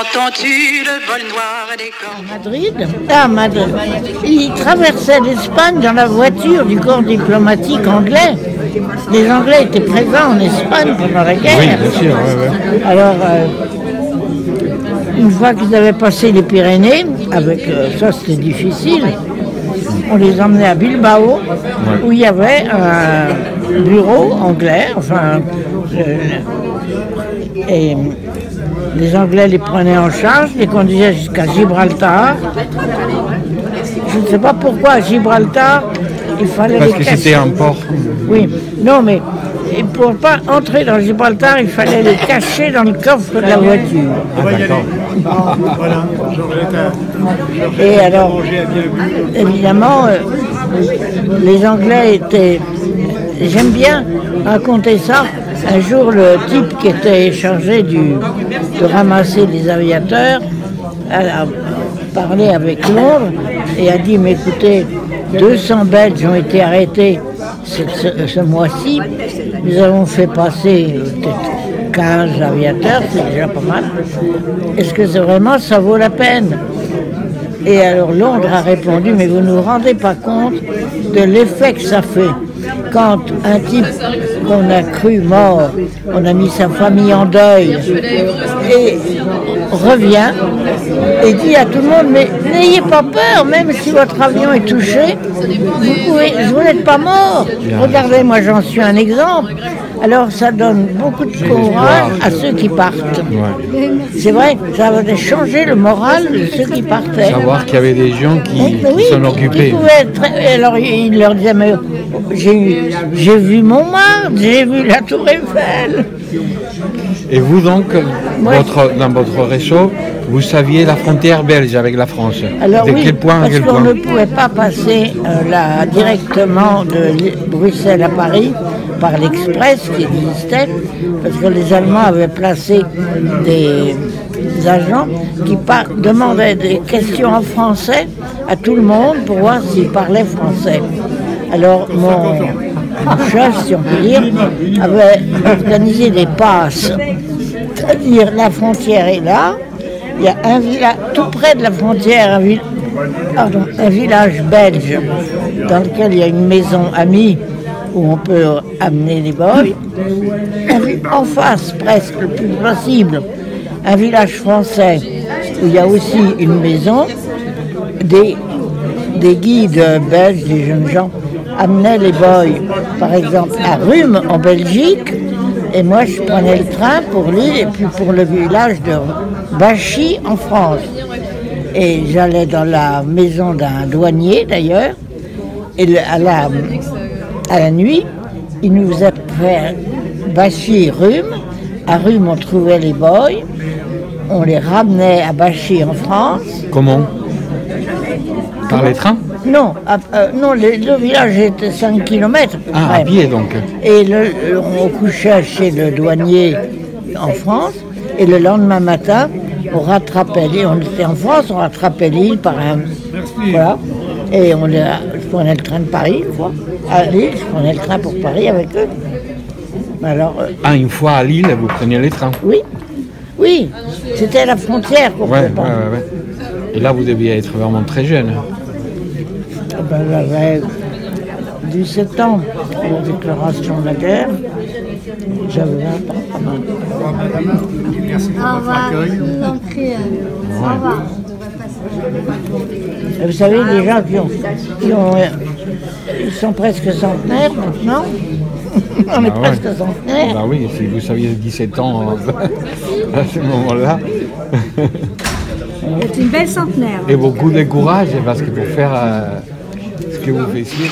Entends-tu le vol noir des corps? Madrid. À Madrid. Il traversait l'Espagne dans la voiture du corps diplomatique anglais. Les Anglais étaient présents en Espagne pendant la guerre. Oui, bien sûr. Ouais. Alors, une fois qu'ils avaient passé les Pyrénées, avec ça c'était difficile, on les emmenait à Bilbao, où il y avait un bureau anglais, et les Anglais les prenaient en charge, les conduisaient jusqu'à Gibraltar. Je ne sais pas pourquoi à Gibraltar, il fallait Parce les que cacher. c'était un port. Oui, non mais pour ne pas entrer dans Gibraltar, il fallait les cacher dans le coffre de la voiture. Ah, d'accord. Et alors, évidemment, les Anglais étaient... J'aime bien raconter ça. Un jour, le type qui était chargé de ramasser les aviateurs a parlé avec Londres et a dit, mais écoutez, 200 Belges ont été arrêtés ce mois-ci. Nous avons fait passer peut-être 15 aviateurs, c'est déjà pas mal. Est-ce que vraiment ça vaut la peine? Et alors Londres a répondu, mais vous ne vous rendez pas compte de l'effet que ça fait quand un type qu'on a cru mort, on a mis sa famille en deuil, et revient et dit à tout le monde, mais n'ayez pas peur, même si votre avion est touché, vous n'êtes pas mort. Regardez, moi j'en suis un exemple. Alors ça donne beaucoup de courage à ceux qui partent. Ouais. C'est vrai, ça va changer le moral de ceux qui partaient. Savoir qu'il y avait des gens qui s'en occupaient. Alors il leur disait, mais j'ai vu Montmartre, j'ai vu la Tour Eiffel. Et vous donc, dans votre réseau, vous saviez la frontière belge avec la France. Alors de quel point à quel point? Parce qu'on ne pouvait pas passer directement de Bruxelles à Paris par l'Express qui existait, parce que les Allemands avaient placé des agents qui demandaient des questions en français à tout le monde pour voir s'ils parlaient français. Alors mon chef, si on peut dire, avait organisé des passes, c'est-à-dire la frontière est là, il y a un village, tout près de la frontière, un village belge dans lequel il y a une maison amie où on peut amener les boys. En face, presque le plus possible, un village français où il y a aussi une maison. Des guides belges, des jeunes gens, amenaient les boys, par exemple, à Rhume, en Belgique, et moi je prenais le train pour l'île et puis pour le village de Bachy, en France. Et j'allais dans la maison d'un douanier, d'ailleurs, et à la nuit, il nous faisait faire Bachy, Rhume. À Rhume, on trouvait les boys, on les ramenait à Bachy, en France. Comment? Par les trains? Non, le village était 5 km. Ah, à pied donc. Et on couchait chez le douanier en France, et le lendemain matin, on rattrapait l'île. On était en France, on rattrapait l'île par un... Voilà. Et je prenais le train de Paris, une fois. À Lille, je prenais le train pour Paris avec eux. Alors, une fois à Lille, vous preniez les trains? Oui, c'était à la frontière pour ouais. Et là, vous deviez être vraiment très jeune. J'avais 17 ans pour la déclaration de la guerre. J'avais 20 ans quand même. Au revoir. Au revoir. Vous savez, les gens ils sont presque centenaires maintenant. On est presque centenaires. Bah oui, si vous saviez 17 ans à ce moment-là. C'est une belle centenaire. Et beaucoup de courage, parce que pour faire ce que vous faites ici.